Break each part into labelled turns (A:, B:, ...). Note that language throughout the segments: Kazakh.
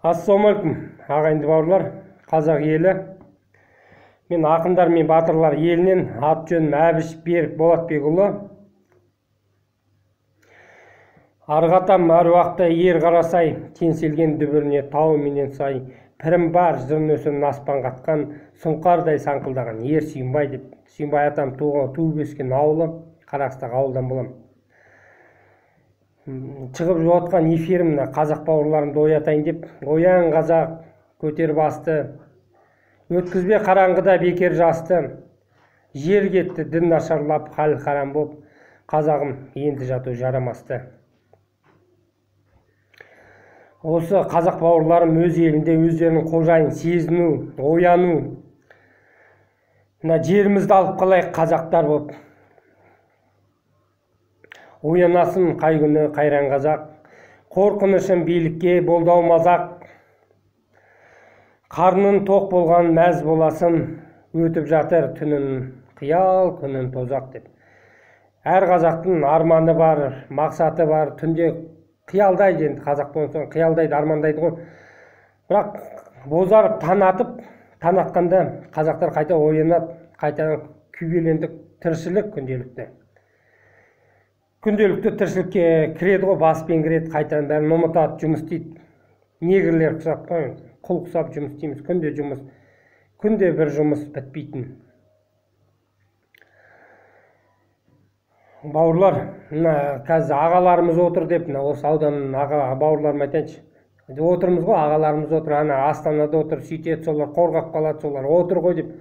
A: Ассалаумағалейкум, ағайынды бауырлар, қазақ елі. Мен ақындар мен батырлар елінен ат жөнім Әбіш Берік Болатбекұлы. Арғатам әруақты ер қарасай, теңселген дүбіріне тау менен сай, пірім бар жырын өсін аспан қатқан, сұңқардай саңқылдаған ер Сүйінбай деп. Сүйінбай атам туып өскен ауылы, Қарақыстағы ауылдан болам. Шығып жатқан эфирімні қазақ бауырларымды оятайын деп, оян қазақ көтер басты, өткізбе қараңғыда бекер жасты, жер кетті дін нашарлап хал харам боп, қазағым енді жату жарамасты. Осы қазақ бауырларым өз елінде өздерінің қожайын сезіну, ояну, жерімізді алып қалайық қазақтар боп. Оянасын қай күні қайран қазақ, қорқынышын билікке болдау мазақ. Қарнын тоқ болған мәз боласын, өтіп жатыр түнін қиял, күнін тозақ деп. Әр қазақтың арманы бар, мақсаты бар, түнде қиялдайды, енді қазақ болсын қиялдайды, армандайды ғой. Бірақ бозарып таң атқанда қазақтар қайта оянады, қайтадан күйбелендік тіршілік күнделікті. Күнделікті тіршілікке кіреді ғой, баспен кіреді, қайтадан бәрін ұмытады, жұмыс істейді. Негрлер құсап қой, құл құсап жұмыс істейміз, күнде жұмыс, күнде бір жұмыс бітпейтін. Бауырлар, қазір ағаларымыз отыр деп, осы ауданның бауырларым айтайыншы. Отырмыз ғой, ағаларымыз отыр, Астанада отыр, сөйтеді, солар қорғап қалады, солар отыр ғой деп.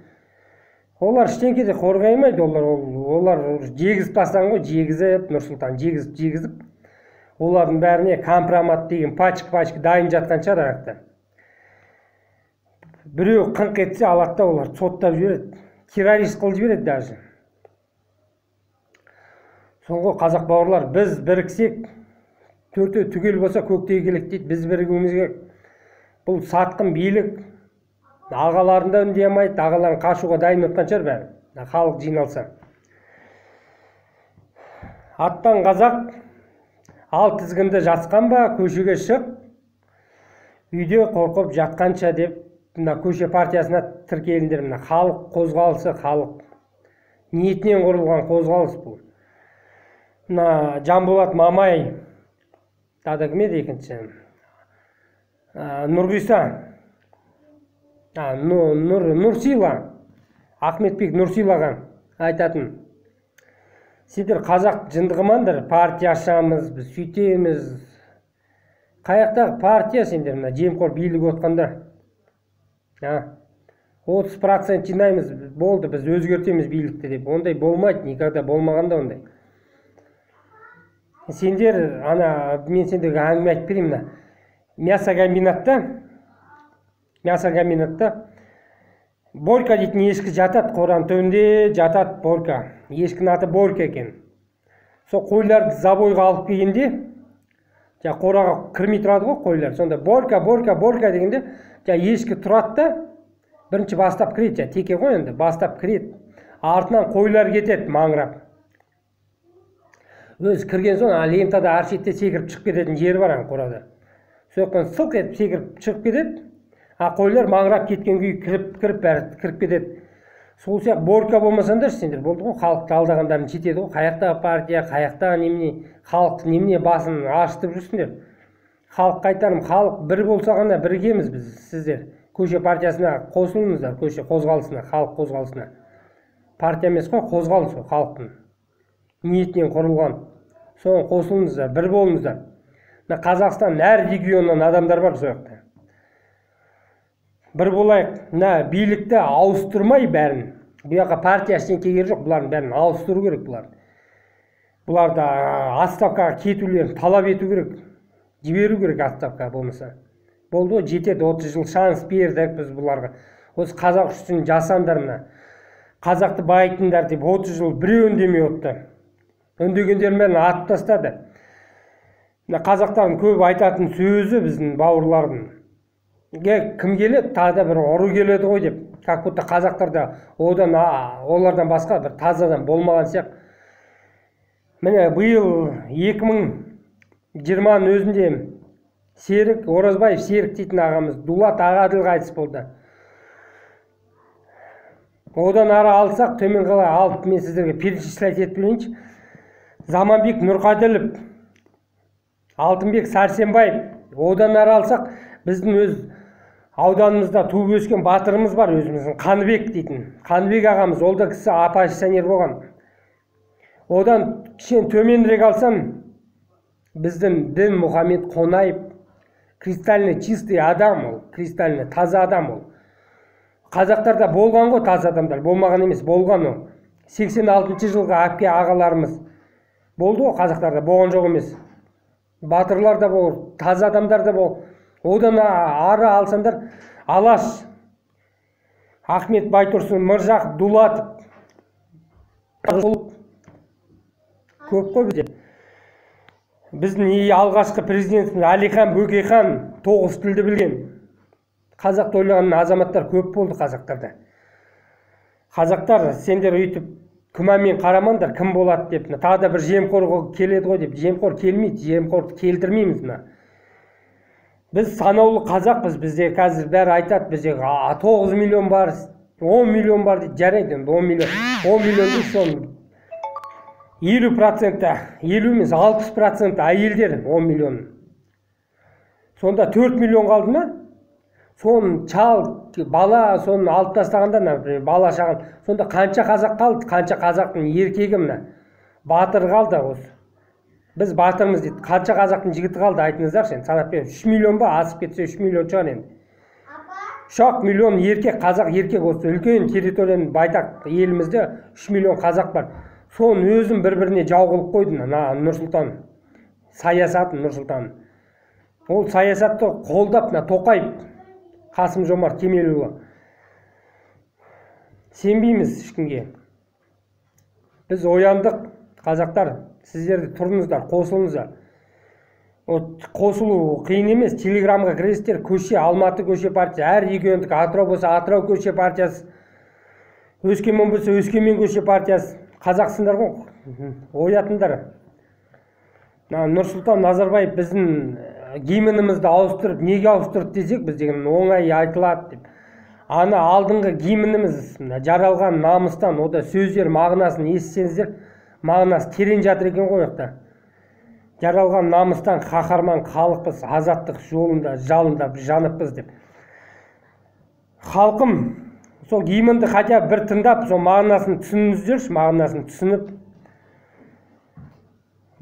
A: Олар іштенке де қорғаймайды, олар жегізіп тастаған ғой, жегізіп, Нұрсұлтан жегізіп, олардың бәріне компромат деген пачка дайын жатқан шығар аяқта. Біреу қыңқ етсе алады да олар соттап жібереді, террорист қылып жібереді даже. Соңғы қазақ бауырлар, біз біріксек, төртеу түгел болса көктей келек дейді, біз бірігуіміз керек. Бұл сатқын билік, ағаларын да үндей алмайды, ағаларын қашуға дайын отқан шығар бәрі, халық жиналса. Аттан қазақ, ал тізгінді жатқан ба, көшеге шық, үйде қорқып жатқанша деп, көше партиясына тіркеліңдер. Халық қозғалысы, халық ниетінен құрылған қозғалыс бұл. Жанболат Мамай, тағы кім еді екінші? Нұрғиса, Нұрсила, Ахметбек Нұрсилаға айтатын. Сендер қазақ жындығымандыр, партия ашамыз, біз сөйтеміз. Қаяқтағы партия сендер, жемқор билік отқанда. 30% жинаймыз, болды, біз өзгертеміз билікті деп. Ондай болмайды, никогда болмағанда ондай. Сендер, мен сендерге әңгіме айтып берейін. Мясо комбинатта Борька дейтін ешкі жатады, қораның төбінде жатады Борька. Ешкінің аты Борька екен. Сол қойларды забойға алып келгенде, қораға кірмей тұрады ғой қойлар. Сонда Борька дегенде, ешкі тұрады да, бірінші бастап кіреді, теке ғой енді, бастап кіреді. Артынан қойлар кетеді маңырап. Өз кірген соң лентада әр шетте секіріп шығып кететін жері бар қорада. Соқтан сылқ етіп секіріп шығып кетеді. Қойлар маңырап кеткен күй кіріп кетеді. Сол сияқты Борька болмасаңдар сендер болды ғой, халықты алдағандарын жетеді ғой. Қаяқтағы партия, қаяқтағы немене, халықты немене басын ашытып жүрсіңдер. Халық қайтарым, халық бір болса ғана біргеміз біз, сіздер. Көше партиясына қосылыңыздар, көше қозғалысына, халық қозғалысына. Партия емес қой, қозғалыс қой, халықтың ниетінен құрылған. Соған қосылыңыздар, бір болыңыздар. Қазақстан әр регионнан адамдар бар сол жақта. Бір болайық, билікті ауыстырмай бәрін. Бұяққа партия ештеңе керегі жоқ, бұлардың бәрін ауыстыру керек бұлар. Бұларды отставкаға кетулерін талап ету керек. Жіберу керек отставкаға болмаса. Болды ғой, жетеді, 30 жыл шанс бердік біз бұларға. Осы қазақ үшін жасандар мына. Қазақты байытыңдар деп 30 жыл біреу үндемей отты. Үндегендерін бәрін атып тастады. Қазақтардың көп айтатын сөзі біздің бауырлардың. Кім келеді, тағы да бір ұры келеді ғой деп. Как будто қазақтарда олардан басқа бір тазадан болмаған сияқты. Міне, биыл 2020-ның өзінде Серік Оразбаев, Серік дейтін ағамыз, Дулат Ағаділ қайтыс болды. Одан ары алсақ, төмен қалай алып, мен сіздерге перечислять етіп білейінші. Заманбек Нұрқаділов, Алтынбек Сәрсенбаев. Одан ары алсақ, біздің өз ауданымызда туып өскен батырымыз бар, өзіміздің Қаныбек дейтін. Қаныбек ағамыз, ол да кісі оппозиционер болған. Одан кішкене төменірек алсам, біздің Дін Мұхаммед Қонаев, кристально чистый адам ол, кристально таза адам ол. Қазақтарда болған ғой таза адамдар, болмаған емес, болған ол. 86 жылғы әпке ағаларымыз болды ғой қазақтарда, болған жоқ емес. Батырлар да бол, таза адамдар да бол. Одан ары алсаңдар, Алаш, Ахмет Байтұрсын, Мыржақ, Дулатов, көп қой бізде. Біздің алғашқы президентіміз Әлихан Бөкейхан 9 тілді білген. Қазақты ойлаған азаматтар көп болды қазақтарда. Қазақтар, сендер өйтіп күмәнмен қарамаңдар, кім болады деп. Тағы да бір жемқор келеді ғой деп. Жемқор келмейді, жемқорды келтірмейміз. Біз санаулы қазақпыз, бізде қазір бәрі айтады, бізде 9 миллион бар, 10 миллион бар дейді, жарайды, 10 миллион дейді, соның 50%, 50 емес 60% әйелдер 10 миллион. Сонда 4 миллион қалды ма? Соның чал, бала, соның алып тастағанда, бала шағын. Сонда қанша қазақ қалды, қанша қазақтың еркегі мына. Батыр қалды осы. Біз батырмыз дейді. Қанша қазақтың жігіті қалды, айтыңыздар сен. Санап берем. 3 миллион ба, асып кетсе 3 миллион шығар енді. 3 миллион еркек, қазақ еркек осы. Үлкен территорияның байтақ елімізде 3 миллион қазақ бар. Соның өзін бір-біріне жау қылып қойды Нұрсұлтан. Саясатын Нұрсұлтан. Ол саясатты қолдап Тоқаев, Қасым-Жомарт Кемелұлы. Сенбейміз ешкімге. Біз ояндық, қазақтар, сіздер тұрыңыздар, қосылыңыздар. Қосылу қиын емес, телеграмға кіресіздер, көше, Алматы көше партиясы, әр региондық, Атырау болса Атырау көше партиясы, Өскемен болса Өскемен көше партиясы. Қазақсыңдар ғой, оятындар. Нұрсұлтан Назарбаев біздің гимнімізді ауыстырып, неге ауыстырып десек, біз деген оңай айтылады деп. Ана алдыңғы гимніміз жаралған намыстан, ода сөздер мағынасын естісеңіздер, мағынасы терең жатыр екен ғой ояқта. Жаралған намыстан қаһарман халықпыз, азаттық жолында жалында жаныппыз деп. Халқым, сол гимнді хотя бір тыңдап, сол мағынасын түсініңіздерші, мағынасын түсініп,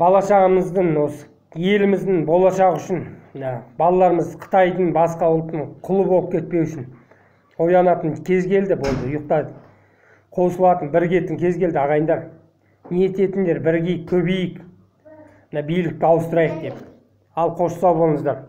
A: балашағымыздың, осы еліміздің болашағы үшін, балаларымыз Қытайдың, басқа ұлттың құлы болып кетпеу үшін оянатын кез келді, болды, ұйықтады. Қосылатын, біргетін кез келді, ағайындар. Ниет етіңдер, біргейік, көбейік, билікті ауыстырайық деп. Ал қош сау болыңыздар.